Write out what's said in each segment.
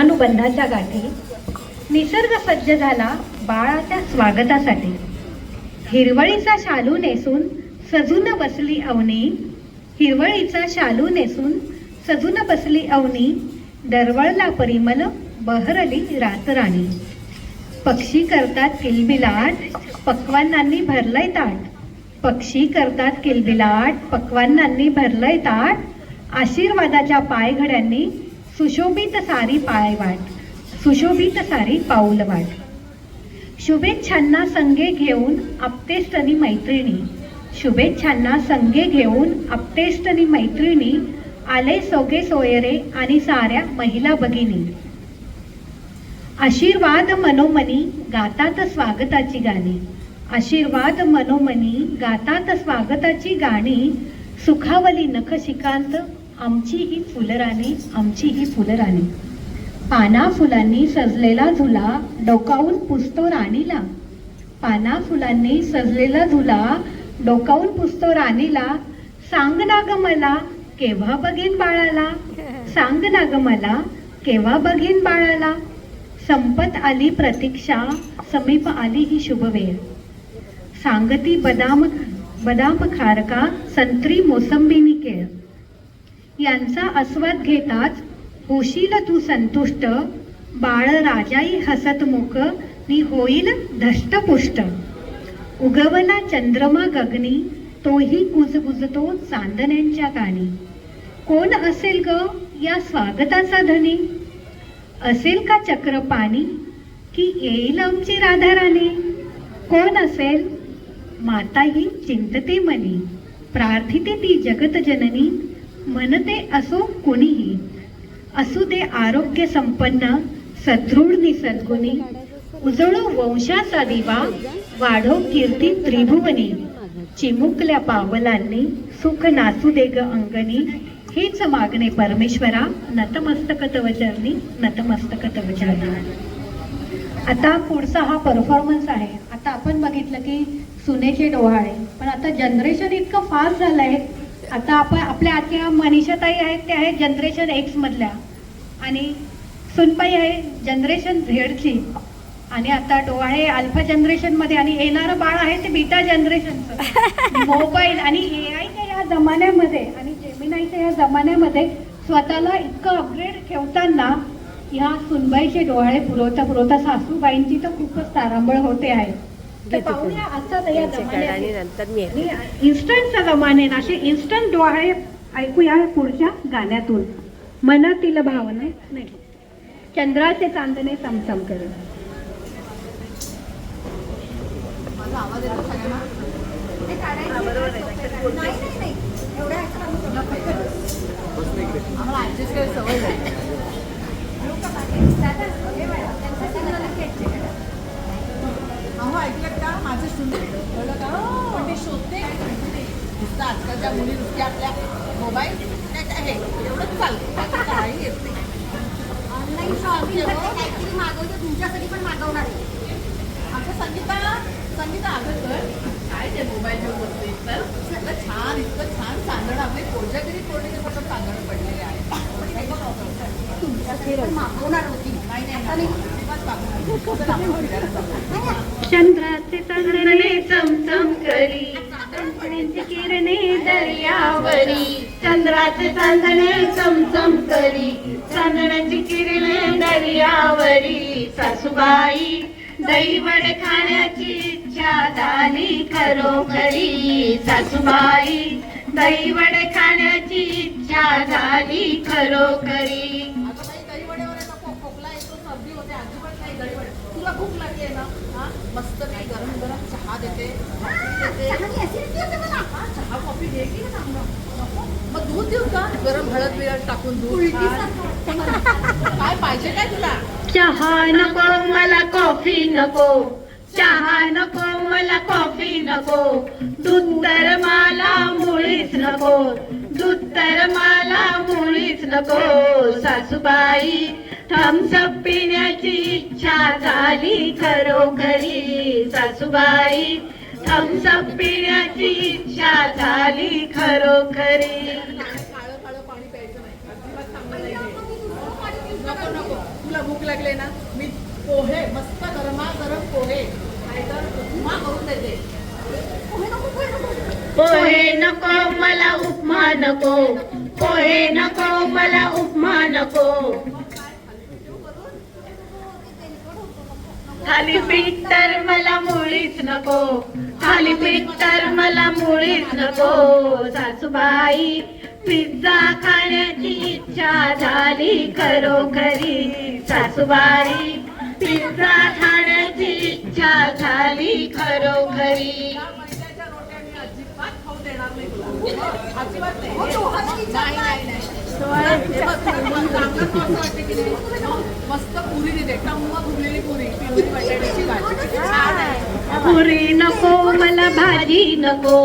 ऋणानुबंधाच्या गाठी. निसर्ग सज्ज झाला बाळाच्या स्वागतासाठी. हिरवळीचा शालू नेसून सजून बसली अवनी. हिरवळीचा शालू नेसून सजून बसली अवनी. दरवळला परिमल बहरली रातराणी. पक्षी करतात किलबिलाट पक्वान्नांनी भरलंय ताट. पक्षी करतात किलबिलाट पक्वान्नांनी भरलंय ताट. आशीर्वादाच्या पायघड्यांनी सुशोभित सारी पायवाट. सुशोभित सारी पाऊलवाट. शुभेच्छांना संगे घेऊन आपतेस्तनी मैत्रिणी. शुभेच्छांना संगे घेऊन आपतेस्तनी मैत्रिणी. आले सोगे सोयरे आणि साऱ्या महिला भगिनी. आशीर्वाद मनोमनी गातात स्वागताची गाणी. आशीर्वाद मनोमनी गातात स्वागताची गाणी. सुखावली नखशिकांत आमची ही फुलराणी. आमची ही फुलराणी. पाना फुलांनी सजलेला झुला डोकावून पुसतो राणीला. पाना फुलांनी सजलेला झुला डोकावून पुसतो राणीला. सांग ना ग मला केव्हा बघीन बाळाला. सांग ना ग मला केव्हा बघीन बाळाला. संपत आली प्रतीक्षा समीप आली ही शुभवेळ. सांगती बदाम बदाम खारका संत्री मोसंबीनी केळ. यांचा आस्वाद घेताच होशील तू संतुष्ट. बाळ राजाई हसत मुख नी होईल धष्टपुष्ट. उगवला चंद्रमा गगनी तोही कुजबुजतो चांदण्यांच्या गाणी. कोण असेल ग या स्वागताचा धनी. असेल का चक्र पाणी की येईल आमची राधाराणी. कोण असेल माता ही चिंतते मनी. प्रार्थिते ती जगत जननी म्हणते असो कुणीही. असू दे आरोग्य संपन्न सदृढ नि सद्गुणी. उजळो वंशाचा दिवा वाढो कीर्ती त्रिभुवनी. चिमुकल्या पावलांनी सुख नाचू दे ग अंगणी. हेच मागणे परमेश्वरा नतमस्तक तव चरणी. नतमस्तक तव चरणी. आता पुढचा हा परफॉर्मन्स आहे. आता आपण बघितलं की सुनेचे डोहाळे, पण आता जनरेशन इतकं फास्ट झालंय. आता आपण आपल्या आत्या मनीषाताई आहेत त्या आहेत जनरेशन एक्स मधल्या आणि सुनबाई आहे जनरेशन झेडची आणि आता डोहाळे अल्फा जनरेशन मध्ये आणि येणारं बाळ आहे ते बीटा जनरेशनचं. मोबाईल आणि एआयच्या या जमान्यामध्ये आणि जेमिनाईच्या या जमान्यामध्ये स्वतःला इतकं अपग्रेड ठेवताना ह्या सुनबाईचे डोहाळे पुरवता सासूबाईंची तर खूपच तारांबळ होते आहे. इन्स्टंटचा जमाने असे इन्स्टंट डोहाळे ऐकूया पुढच्या गाण्यातून. मनातील भावना नाही. चंद्राचे चांदणे चमचम करे. आवाज येतो सगळ्यांना. आम्हाला ऍडजस्ट करायची सवय नाही. अहो ऐकलं का माझं शून्य का पण ते शोधते नुसतं आजकालच्या मुली नुसत्या आपल्या मोबाईल आहे एवढंच चालतं काही येत नाही. ऑनलाईन शॉपिंग काहीतरी मागवतं तुमच्यासाठी पण मागवणार आहे. आता संगीता आलं तर काय ते मोबाईल घेऊन बसते तर सगळं छान इतकं छान चांदणं आपले कोजागिरी पौर्णिमे पण चांदणं पडलेले आहे. तुमच्यासाठी मागवणार होती. नाही चंद्राचे चांदणे चमचम करी. किरणे दर्यावरी. चंद्राचे चांदणे चमचम करी. चांदण्याची किरणे दर्यावरी. सासूबाई दहीवड खाण्याची इच्छा झाली खरोखरी. सासूबाई दहीवड खाण्याची इच्छा झाली खरोखरी. तुला भूक लागली आहे ना. मस्त मी गरम गरम चहा देते. चहा कॉफी दे की मग दूध देऊ का गरम हळद बिळद टाकून दूध. काय पाहिजे काय तुला. चहा नको मला कॉफी नको. चहा नको मला कॉफी नको. दूध तर मला मुळीच नको. दूध तर मला मुळीच नको. सासूबाई थम्सअप पिण्याची इच्छा झाली खरोखरी. सासूबाई थम्सअप पिण्याची इच्छा झाली खरोखरी. काळं काळं पाणी प्यायचं नाही. अजिबात चांगलं नाही. नको नको तुला भूक लागले ना, मी पोहे मस्त गरमागरम पोहे नाहीतर उपमा करून देते. पोहे नको, पोहे नको. पोहे नको मला उपमा नको, पोहे नको मला उपमा नको. थालीपीठ तर मला मुळीच नको, थालीपीठ तर मला मुळीच नको. सासूबाई पिझ्झा खाण्याची इच्छा झाली खरोखरी. सासूबाई पिझ्झा खाण्याची इच्छा झाली खरोखरी. या मैद्याच्या रोट्या मी अजिबात खाऊ देणार नाही तुला. अजिबात नाही. नाही, नाही, नाही. हे बघ, तुला चांगलं खावंसं वाटतं की नाही? मस्त पुरी देते, टम्म फुगलेली पुरी, पिवळी बटाट्याची भाजी. किती छान आहे. पुरी नको मला भाजी नको,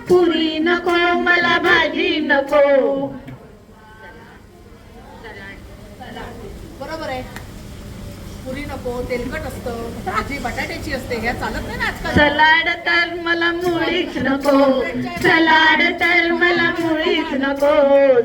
पुरी नको मला भाजी नको. बरोबर आहे. पुरी नको, तेलकट असतं, भाजी बटाट्याची असते, ह्या चालत नाही ना आजकाल. सलाड तर मला मुळीच नको, सलाड तर मला मुळीच नको.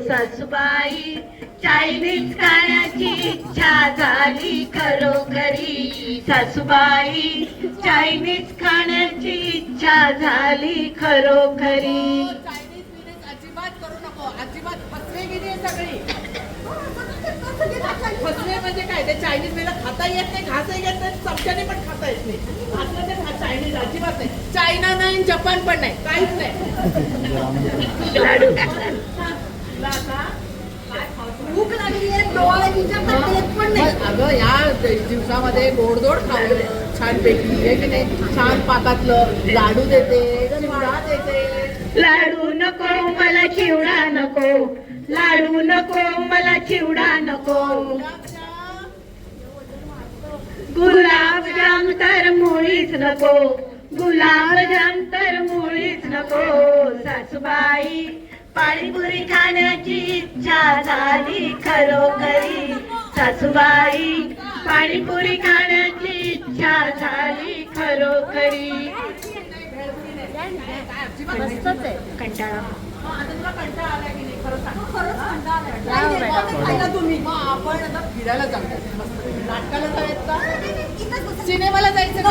सासूबाई चायनीज खाण्याची इच्छा झाली खरोखरी. सासूबाई चायनीज खाण्याची इच्छा झाली खरोखरी. चायनीज बिनीज अजिबात करू नको, अजिबात. फसवेगिरी आहे सगळी. फसवे म्हणजे काय? ते चायनीज मला खाता येत नाही, घासही येत नाही, चमच्याने पण खाता येत नाही. असलं ते चायनीज अजिबात नाही. चायना नाही, जपान पण नाही, काहीच नाही. लाडू तुला आता काय खावं? भूक लागली आहे, डोळ्याच्या येत पण नाही. अगं या दिवसामध्ये गोडधोड खावं छानपैकी, हे की नाही? छान पाकातलं लाडू देते, चिवडा देते. लाडू नको मला चिवडा नको, लाडू नको मला चिवडा नको. गुलाबजाम तर मुळीच नको, गुलाबजाम तर मुळीच नको. सासूबाई पाणीपुरी खाण्याची इच्छा झाली खरोखरी. सासूबाई पाणीपुरी खाण्याची इच्छा झाली खरोखरी. मस्तच आहे. कंटाळा आता तुला कंटाळा आला की नाही? खरं सांग. खरंच कंटाळा आला. खायला तुम्ही मग आपण आता फिरायला जाऊया. मस्त नाटकाला जायचं का? सिनेमाला जायचं का?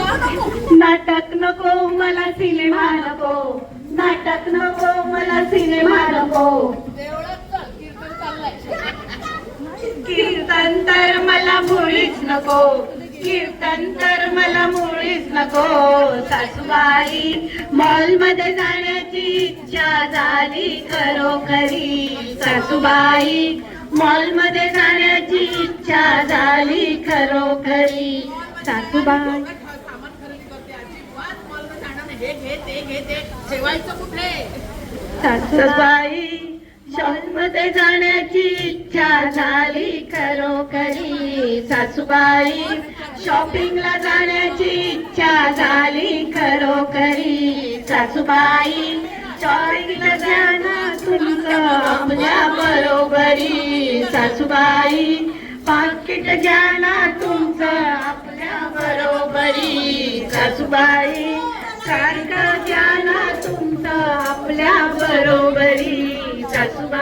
नाटक नको मला सिनेमा नको, नाटक नको मला सिनेमा नको. देवळात चल, कीर्तन चाललंय. कीर्तन तर मला मुळीच नको, कीर्तन तर मला मुळीच नको. सासूबाई मॉल मध्ये जाण्याची इच्छा झाली खरोखरी. सासूबाई मॉल मध्ये जाण्याची इच्छा झाली खरोखरी. सासूबाई सामान खरेदी करते, अजिबात मॉलमध्ये जाणार नाही. हे घे, ते घे, ते ठेवायचं कुठे? सासूबाई शॉल मध्ये जाण्याची इच्छा झाली खरोखरी. सासूबाई शॉपिंगला जाण्याची इच्छा झाली खरोखरी. सासूबाई शॉपिंगला जाणं तुमचं आपल्या बरोबरी. सासूबाई पाकिट घ्या ना तुमचं आपल्या बरोबरी. सासूबाई सारखं घ्या ना तुमचं आपल्या बरोबरी. सासूबाई